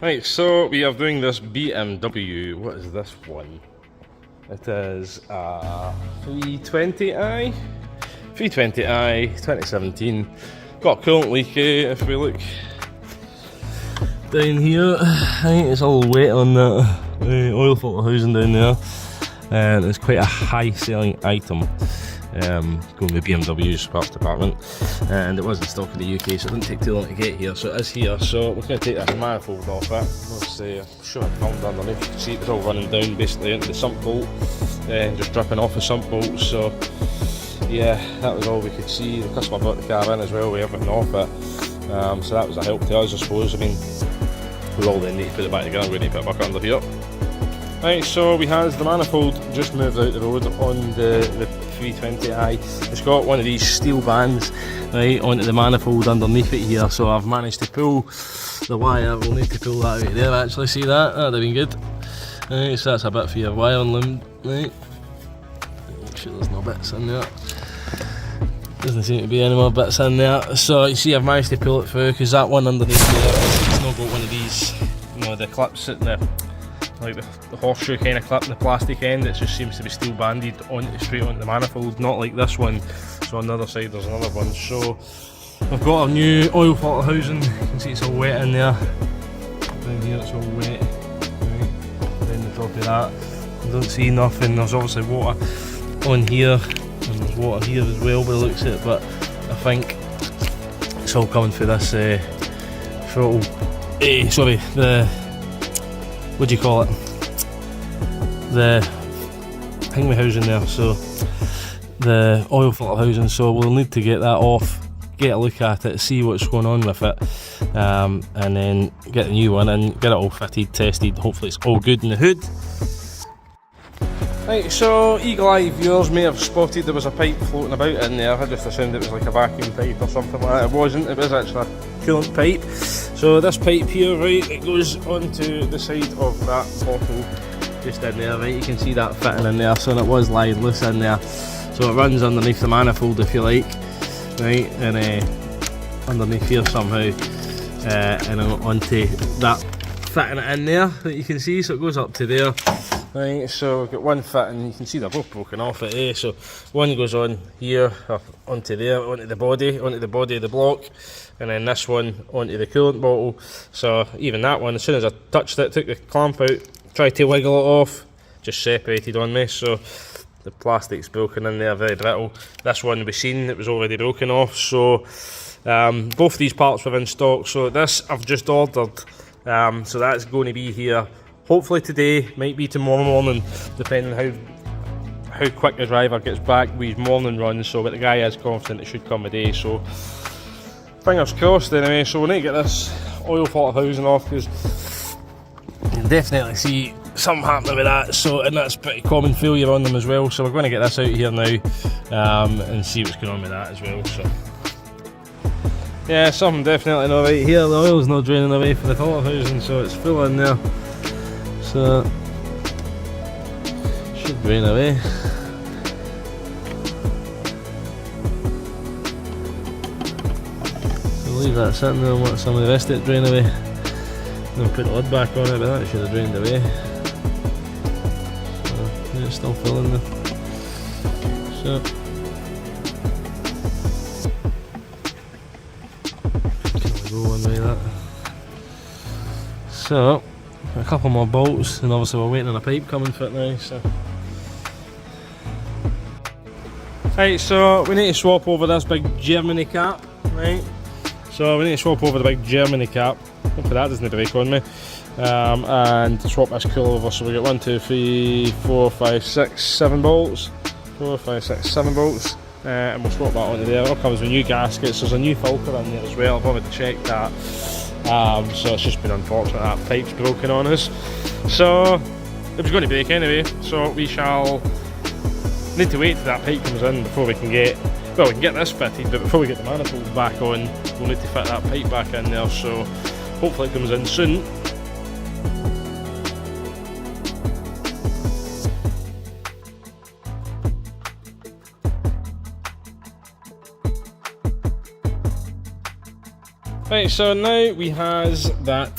Right, so we are doing this BMW. What is this one? It is a 320i. 320i 2017. Got a coolant leak. If we look down here, I think it's all wet on that oil filter housing down there, and it's quite a high selling item. Going with BMW's parts department, and it was in stock in the UK, so it didn't take too long to get here. So it is here. So we're going to take this manifold off it. Let's I'm sure I filmed underneath. You can see it's all running down basically into the sump bolt and just dripping off the sump bolt. So yeah, that was all we could see. The customer brought the car in as well with everything off it. So that was a help to us, I suppose. I mean, we all then need to put it back together. We need to put it back under here. Right, so we has the manifold just moved out the road on the 320i. It's got one of these steel bands right onto the manifold underneath it here, so I've managed to pull the wire. We'll need to pull that out of there actually, see that? That'd have been good. Right, so that's a bit for your wiring loom, right? Make sure there's no bits in there. Doesn't seem to be any more bits in there. So you see I've managed to pull it through because that one underneath there, it's not got one of these, you know, the clips sitting there. Like the horseshoe kind of clip in the plastic end, it just seems to be steel banded straight onto the manifold, not like this one. So on the other side there's another one. So I've got a new oil filter housing. You can see it's all wet in there. Down here it's all wet. Right. Down the top of that, I don't see nothing. There's obviously water on here, and there's water here as well by the looks of it, but I think it's all coming through this throttle. Sorry, the what do you call it? The thingy housing there, so the oil filter housing. So we'll need to get that off, get a look at it, see what's going on with it, and then get the new one and get it all fitted, tested. Hopefully it's all good in the hood. Right, so eagle-eye viewers may have spotted there was a pipe floating about in there. I just assumed it was like a vacuum pipe or something like that. It wasn't, it was actually a coolant pipe. So this pipe here, right, it goes onto the side of that bottle just in there, right? You can see that fitting in there, so it was lying loose in there. So it runs underneath the manifold if you like, right, and underneath here somehow, and onto that fitting it in there that you can see, so it goes up to there. Right, so we've got one fitting, you can see they're both broken off it, so one goes on here, onto there, onto the body of the block, and then this one onto the coolant bottle. So even that one, as soon as I touched it, took the clamp out, tried to wiggle it off, just separated on me, so the plastic's broken in there, very brittle. This one we've seen, it was already broken off, so both these parts were in stock. So this I've just ordered, so that's going to be here hopefully today, might be tomorrow morning, depending how quick the driver gets back with his morning run. So but the guy is confident it should come a day, so fingers crossed anyway. So we need to get this oil filter housing off, because you can definitely see something happening with that, so, and that's pretty common failure on them as well. So we're going to get this out here now, and see what's going on with that as well. So yeah, something definitely not right here. The oil's not draining away for the filter housing, so it's full in there. So should drain away. So leave that sitting there and let some of the rest of it drain away. Then put the lid back on it, but that should have drained away. So yeah, it's still filling there. So can go one way that. So a couple more bolts, and obviously we're waiting on a pipe coming for it now. So right, so we need to swap over this big Germany cap, right? So we need to swap over the big Germany cap. Hopefully that doesn't break on me. And swap this cool over. So we get 1, 2, 3, 4, 5, 6, 7 bolts. 4, 5, 6, 7 bolts. And we'll swap that onto there. It all comes with new gaskets. There's a new filter in there as well. I've already checked that. So it's just been unfortunate that pipe's broken on us. So it was going to break anyway, so we shall need to wait till that pipe comes in before we can get, well, we can get this fitted, but before we get the manifold back on, we'll need to fit that pipe back in there. So hopefully it comes in soon. Right, so now we has that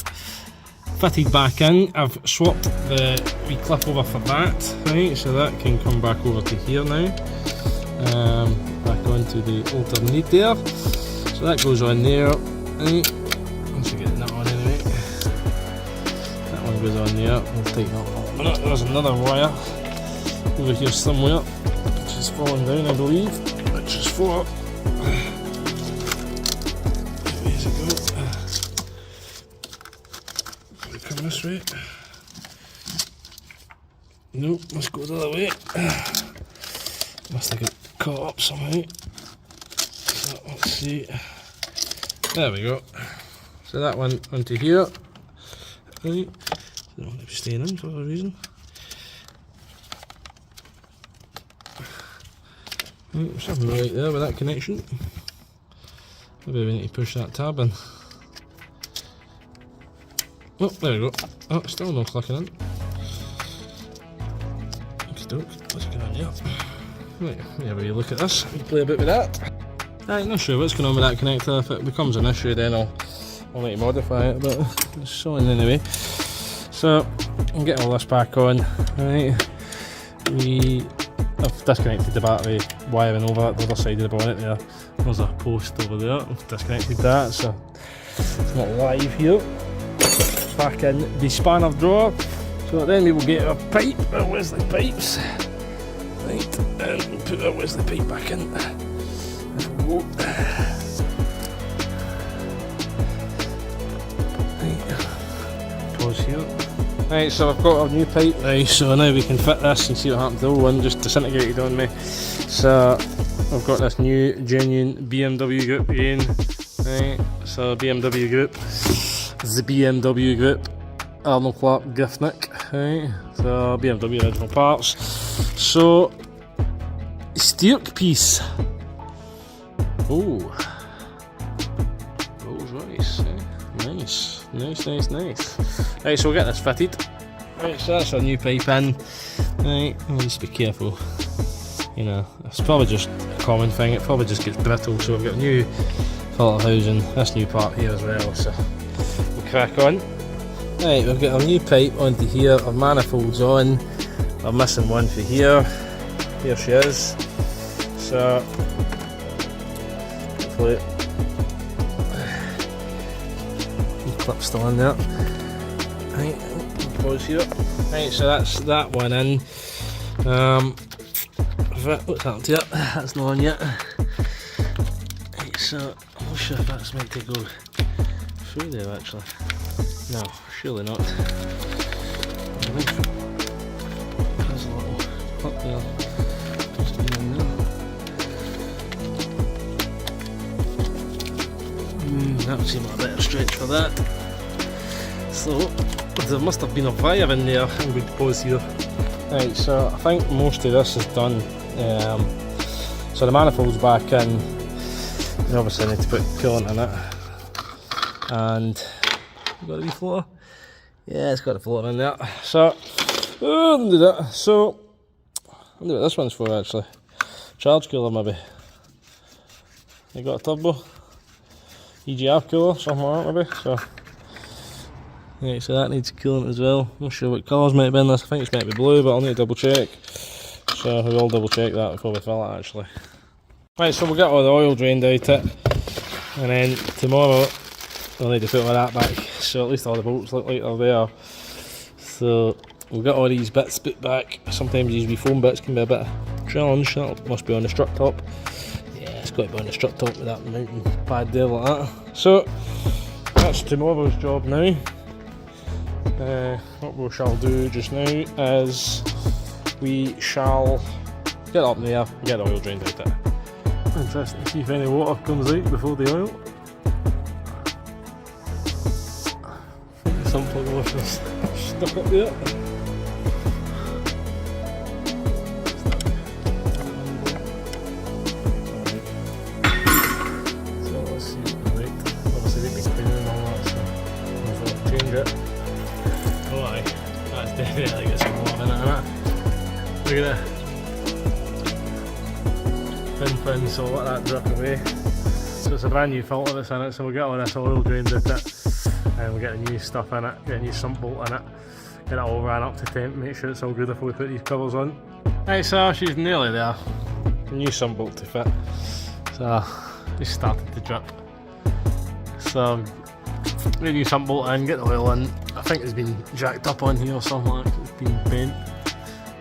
fitted back in. I've swapped the wee clip over for that, right, so that can come back over to here now, back onto the alternator, so that goes on there, right. Once you get that on anyway, that one goes on there. We'll take that off in a minute. There's another wire over here somewhere, which is falling down I believe, which is for, where's it go? Come this way. Nope, must go the other way. Must have got caught up somehow. So let's see. There we go. So that one onto here. Right. I don't want to be staying in for a reason. Right, something right there with that connection. Maybe we need to push that tab in. Oh, there we go. Oh, still no clicking in. Okey-doke, what's going on here? Right, let me have a wee look at this and play a bit with that. Right, not sure what's going on with that connector. If it becomes an issue then I'll need to modify it, but it's on anyway. So, I'll get all this back on. Right, I've disconnected the battery wiring over at the other side of the bonnet there. There's a post over there, I've disconnected that, so it's not live here. Back in the spanner drawer, so then we will get our pipe, our Wesley pipes, right, and we'll put our Wesley pipe back in. Right. Pause here. Right, so I've got our new pipe now, so now we can fit this and see what happens. The old one just disintegrated on me, so I've got this new genuine BMW group again. Right, so BMW group. The BMW group, Arnold Clark gift nick, right, so BMW original parts. So, steerk piece. Oh, Rolls Royce, nice. Right, so we'll get this fitted. Right, so that's our new pipe in. Right, I'll just be careful. You know, it's probably just a common thing, it probably just gets brittle, so we've got a new filter housing, this new part here as well, so crack on. Right, we've got our new pipe onto here, our manifolds on. I'm missing one for here. Here she is. So hopefully the clip's still in there. Right, pause here. Right, so that's that one in. What's happened to it? That's not on yet. Right, so I'm not sure if that's meant to go through there actually. No, surely not. There's a little clip there. Just in there. That would seem a better stretch for that. So there must have been a wire in there. I'm going to pause here. Right, so I think most of this is done. So the manifold's back in. You obviously need to put coolant in it. And you got a wee floater? Yeah, it's got a floater in there. So I'll do that. So I'll do what this one's for actually. Charge cooler maybe. You got a turbo? EGR cooler, something like that maybe. So right, so that needs coolant as well. I'm not sure what colours might be in this. I think it's meant to be blue, but I'll need to double check. So we will double check that before we fill it actually. Right, so we'll get all the oil drained out it, and then tomorrow we'll need to put all that back, so at least all the bolts look like they're there. So we'll get all these bits put back. Sometimes these wee foam bits can be a bit of a challenge. That must be on the strut top. Yeah, it's got to be on the strut top with that mounting pad there like that. So that's tomorrow's job now. What we shall do just now is we shall get up there and get the oil drained out it. Interesting to see if any water comes out before the oil. I think the sump plug washer's stuck up there. So let's see what we wait. Obviously we've been spinning and all that, so we'll change it. Oh aye, that's definitely got some water in it. Look at that. Fin, so we'll let that drip away. So it's a brand new filter that's in it, so we'll get all this oil drained out it. and we'll get the new stuff in it, get a new sump bolt in it, get it all ran up to temp, make sure it's all good before we put these covers on. Right, so she's nearly there. The new sump bolt to fit. So it's started to drip. So the new sump bolt in, get the oil in. I think it's been jacked up on here or something like that. It's been bent.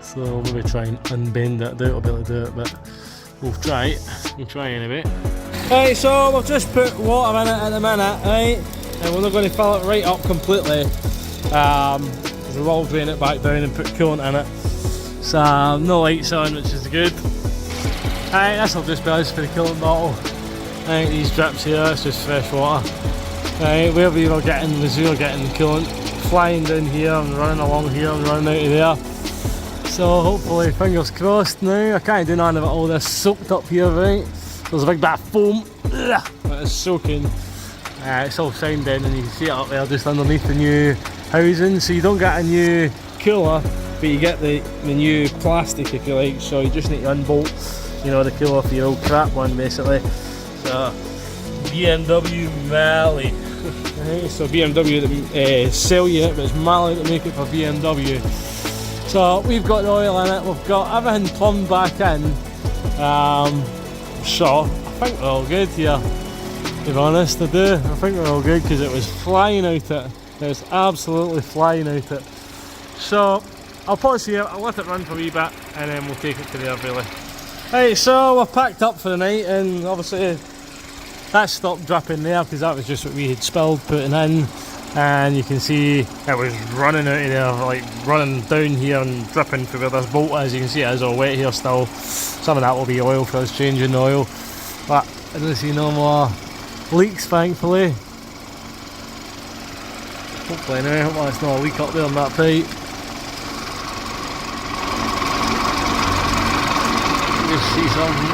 So we'll maybe try and unbend it. I doubt I'll be able to do it, but we'll try it. We'll try anyway. Right, so we've just put water in it at the minute, right? And we're not going to fill it right up completely. We will drain it back down and put coolant in it. So no lights on, which is good. Right, this will just be us for the coolant bottle. Right, these drips here, it's just fresh water. Right, where we were getting was we were getting coolant flying down here and running along here and running out of there. So hopefully, fingers crossed now. I can't do none of it, all this soaked up here, right? There's a big bit of foam that is soaking. It's all sounding, and you can see it up there just underneath the new housing. So you don't get a new cooler, but you get the new plastic, if you like. So you just need to unbolt, you know, the cooler for your old crap one, basically. So BMW Mali. Right, so BMW that sell you it, but it's Mali to make it for BMW. So we've got the oil in it, we've got everything plumbed back in. So I think we're all good here, to be honest. I do. I think we're all good because it was flying out it. It was absolutely flying out it. So I'll pause here, I'll let it run for a wee bit, and then we'll take it to the really. Right, so we're packed up for the night, and obviously that stopped dripping there because that was just what we had spilled putting in. And you can see it was running out of there, like running down here and dripping through where this bolt is. You can see it is all wet here still. Some of that will be oil for us changing the oil. But I don't see no more leaks, thankfully. Hopefully now, hopefully it's not a leak up there on that pipe. Just see something.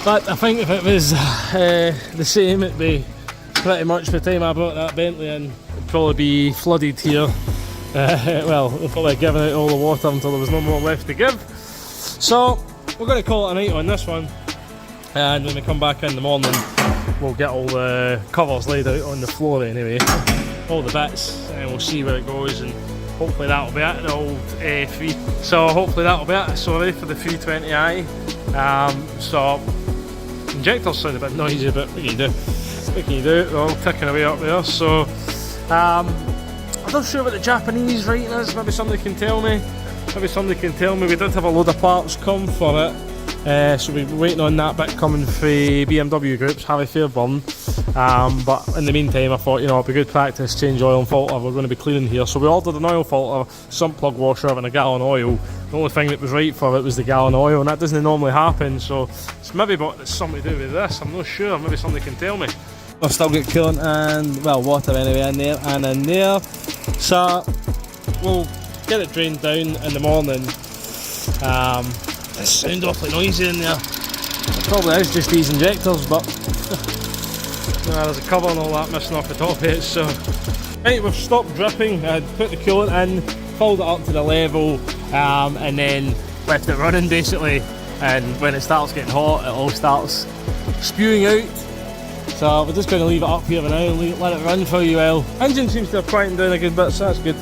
But I think if it was the same, it'd be pretty much the time I brought that Bentley in, it'd probably be flooded here. Well, they'll probably have given out all the water until there was no more left to give. So we're going to call it a night on this one, and when we come back in the morning we'll get all the covers laid out on the floor anyway, all the bits, and we'll see where it goes, and hopefully that'll be it, the old 3. So hopefully that'll be it. So ready for the 320i. So injectors sound a bit noisy, but what can you do? What can you do? They're all ticking away up there. So I'm not sure what the Japanese rating is. Maybe somebody can tell me. We did have a load of parts come for it, so we're waiting on that bit coming for BMW Group's Harry Fairburn. But in the meantime, I thought, you know, it'd be good practice, change oil and filter. We're going to be cleaning here, so we ordered an oil filter, sump plug washer, and a gallon of oil. The only thing that was right for it was the gallon of oil, and that doesn't normally happen. So it's maybe it's something to do with this. I'm not sure. Maybe somebody can tell me. I've still got coolant and, well, water anyway in there and in there. So we'll get it drained down in the morning. It sounds awfully noisy in there. It probably is just these injectors, but there's a cover and all that missing off the top of it. So right, we've stopped dripping. I put the coolant in, filled it up to the level, and then left it running basically. And when it starts getting hot, it all starts spewing out. So we're just going to leave it up here for now and let it run for a while. Engine seems to have quietened down a good bit, so that's good.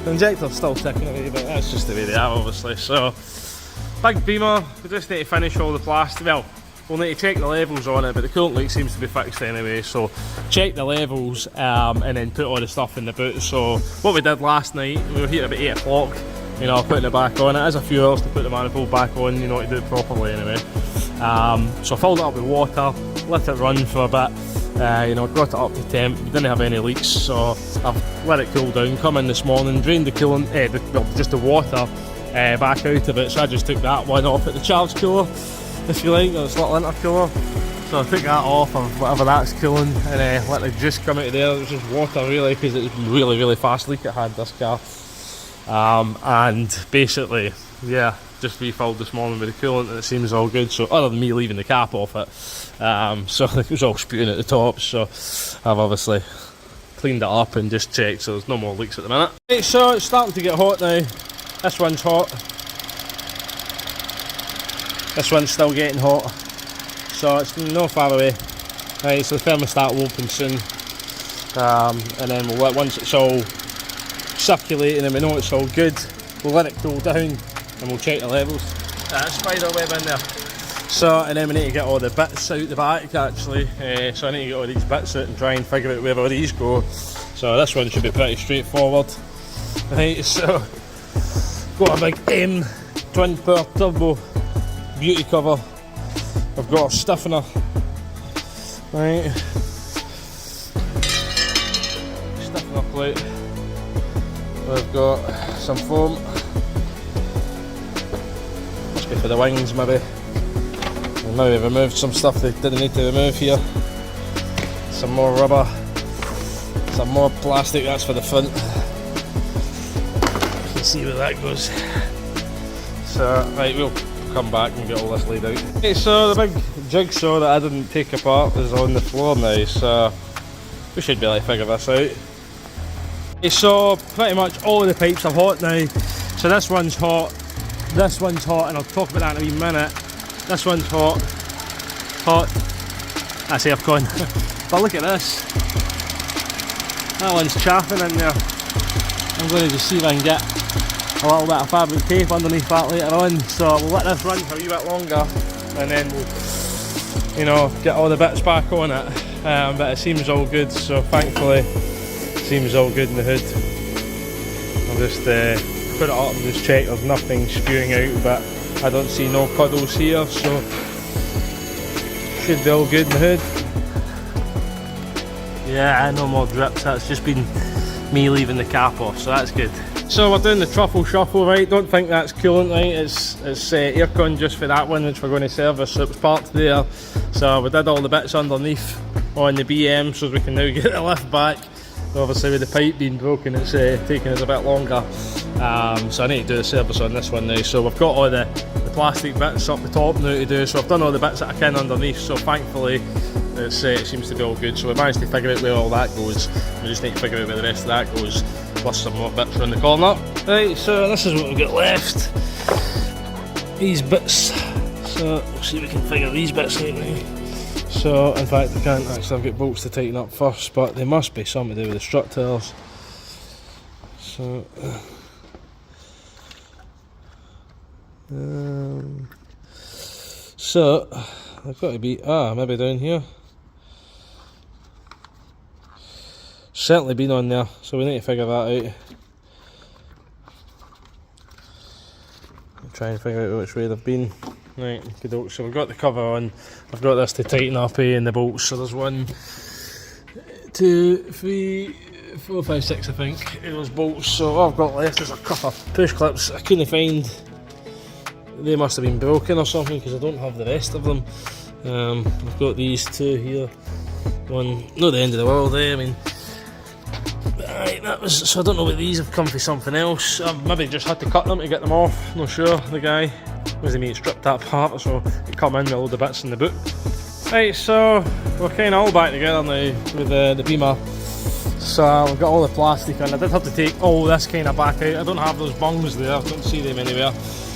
The injector's still ticking away, but that's just the way they are, obviously. So big beamer, we just need to finish all the plastic. Well, we'll need to check the levels on it, but the coolant leak seems to be fixed anyway. So check the levels and then put all the stuff in the boot. So what we did last night, we were here about 8 o'clock, you know, putting it back on. It is a few hours to put the manifold back on, you know, to do it properly anyway. So I filled it up with water, let it run for a bit. You know, got it up to temp, we didn't have any leaks, so I've let it cool down, come in this morning, drained the coolant, just the water back out of it, so I just took that one off at the charge cooler, if you like, or the slot linter cooler. So I took that off of whatever that's cooling and let the juice come out of there. It was just water really, because it was really, really fast leak it had, this car. And basically, yeah, just refilled this morning with the coolant and it seems all good. So other than me leaving the cap off it, so it was all spewing at the top, so I've obviously cleaned it up and just checked, so there's no more leaks at the minute. Right, so it's starting to get hot now. This one's hot. This one's still getting hot. So it's no far away. Right, so the thermostat will open soon, and then we'll let, once it's all circulating and we know it's all good, we'll let it cool down and we'll check the levels. Spider web in there. So, and then we need to get all the bits out the back actually, so I need to get all these bits out and try and figure out where all these go. So this one should be pretty straightforward. Right, so got a big M twin power turbo beauty cover. I've got a stiffener. Right, stiffener plate. We've got some foam. Must be for the wings maybe. And maybe removed some stuff they didn't need to remove here. Some more rubber. Some more plastic, that's for the front. You can see where that goes. So, right, we'll come back and get all this laid out. Okay, so the big jigsaw that I didn't take apart is on the floor now, so we should be able to figure this out. Okay, so pretty much all of the pipes are hot now. So this one's hot, and I'll talk about that in a wee minute. This one's hot, that's aircon. But look at this. That one's chaffing in there. I'm going to just see if I can get a little bit of fabric tape underneath that later on. So we'll let this run for a wee bit longer and then we'll, you know, get all the bits back on it. But it seems all good, so thankfully it seems all good in the hood. I'll just put it up and just check there's nothing spewing out, but I don't see no puddles here, so should be all good in the hood. Yeah, no more drips, that's just been me leaving the cap off, so that's good. So we're doing the truffle shuffle, right? Don't think that's coolant, right? It's aircon just for that one, which we're going to service, so it was parked there. So we did all the bits underneath on the BM, so we can now get the lift back. Obviously with the pipe being broken, it's taking us a bit longer. So I need to do the service on this one now. So we've got all the plastic bits up the top now to do, so I've done all the bits that I can underneath, so thankfully it seems to be all good. So we managed to figure out where all that goes. We just need to figure out where the rest of that goes, plus some more bits around the corner. Right, so this is what we've got left. These bits. So we'll see if we can figure these bits out now. So in fact I can't actually, I've got bolts to tighten up first, but they must be something to do with the strut tails. So they've got to be, maybe down here. Certainly been on there, so we need to figure that out. I'll try and figure out which way they've been. Right, good. So we've got the cover on. I've got this to tighten up in the bolts. So there's 1, 2, 3, 4, 5, 6 I think in those bolts. So all I've got left is a couple of push clips I couldn't find. They must have been broken or something because I don't have the rest of them. I've got these two here. One, not the end of the world there, I mean. Right, that was, so I don't know whether these have come for something else. Maybe just had to cut them to get them off, not sure. The guy was the meat stripped that part, so it come in with all the bits in the boot. Right, so we're kind of all back together now with the beamer. So we've got all the plastic on. I did have to take all this kind of back out. I don't have those bungs there, I don't see them anywhere.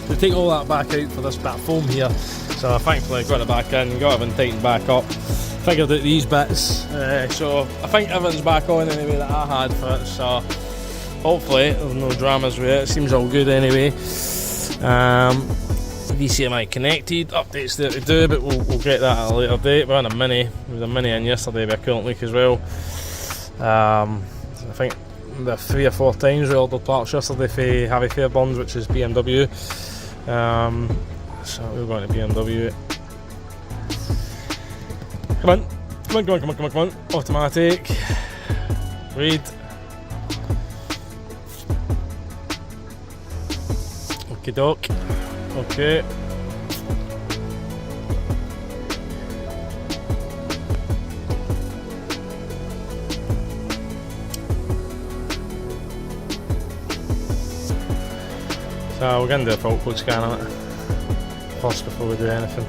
To take all that back out for this bit of foam here. So thankfully I got it back in, got everything tightened back up. Figured out these bits, so I think everything's back on anyway that I had for it, so hopefully there's no dramas with it. It seems all good anyway. VCMI connected, updates there to do, but we'll get that at a later date. We're on a Mini, there was a Mini in yesterday with a coolant leak as well. I think the 3 or 4 times we ordered parts yesterday for Harry Fairburns, which is BMW. So we're going to BMW. Come on. Automatic. Read. Okie doke. Okay. So we're going to do a fault code scan on it first before we do anything.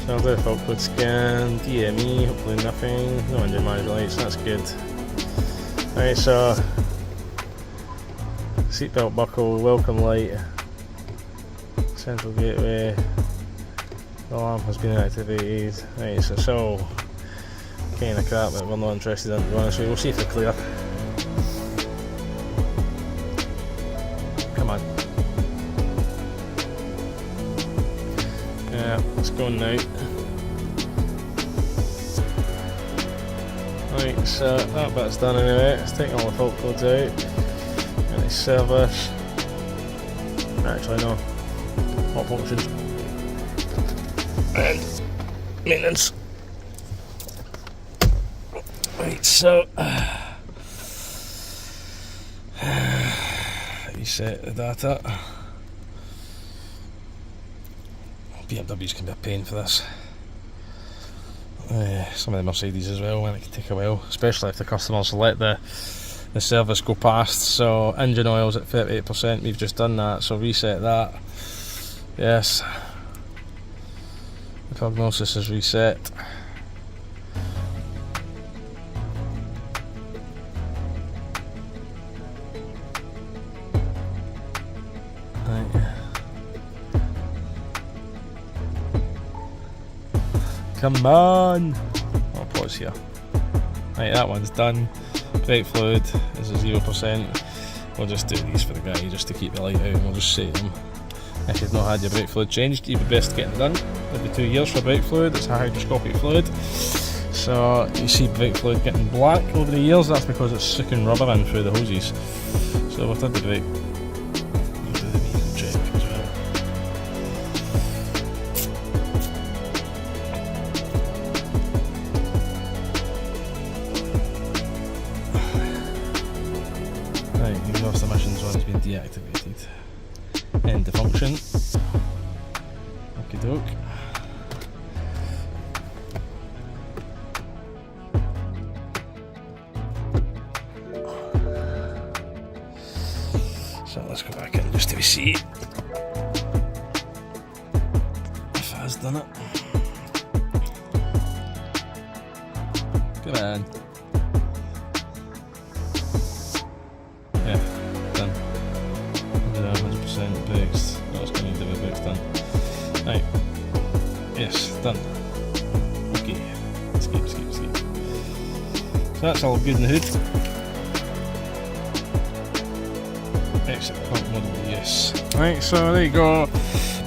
So I'll do a fault code scan, DME, hopefully nothing, no engine manager lights, that's good. Right, so seatbelt buckle, welcome light, central gateway, alarm has been activated. Right, so kind of crap that we're not interested in, to be honest with you. We'll see if they're clear. Come on. Yeah, it's going now. Right, so that bit's done anyway. Let's take all the fault codes out. Any service. Actually, no. Hot functions. And maintenance. Right, so reset the data. BMWs can be a pain for this. Some of the Mercedes as well, and it can take a while, especially if the customers let the service go past. So engine oil's at 38%, we've just done that, so reset that. Yes, the prognosis is reset. Come on! I'll pause here. Right, that one's done. Brake fluid is at 0%. We'll just do these for the guy just to keep the light out, and we'll just say to him, if you've not had your brake fluid changed, you'd be best getting it done. Every 2 years for brake fluid. It's a hydroscopic fluid. So you see brake fluid getting black over the years, that's because it's sucking rubber in through the hoses. So we've done the brake. We'll do the medium check as well. Right, exhaust emissions one's been deactivated. End the function. Okie doke. So let's go back in just to see if it has done it. Come on. Yeah, done. 100% brakes. That's going to do the brakes done. Right. Yes, done. Okay. Skip. So that's all good in the hood. Exit pump model, yes. Right, so there you go.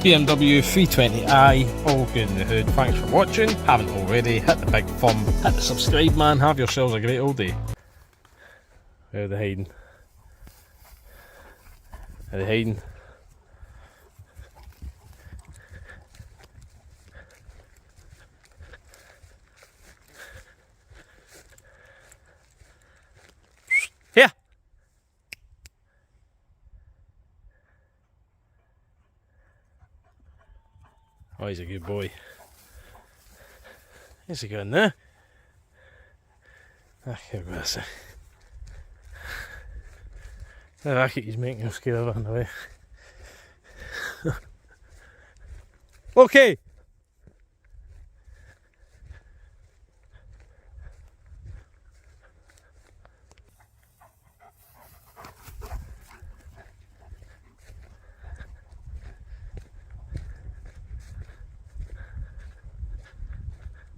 BMW 320i, all good in the hood. Thanks for watching. Haven't already, hit the big thumb, hit the subscribe, man. Have yourselves a great old day. Where are they hiding? Are they hiding? Here! Oh, he's a good boy. Where's he going there? Ah, here goes. The racket he's making him scare run away. Okay!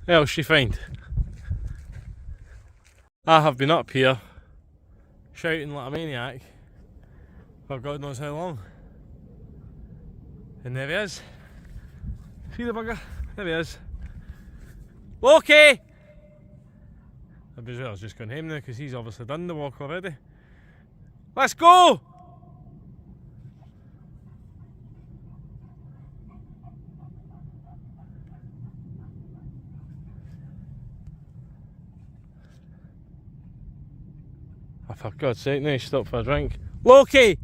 What else she find? I have been up here shouting like a maniac for God knows how long. And there he is. See the bugger? There he is. Loki! I presume I was just going home now because he's obviously done the walk already. Let's go! Oh, for God's sake, now stop for a drink. Loki!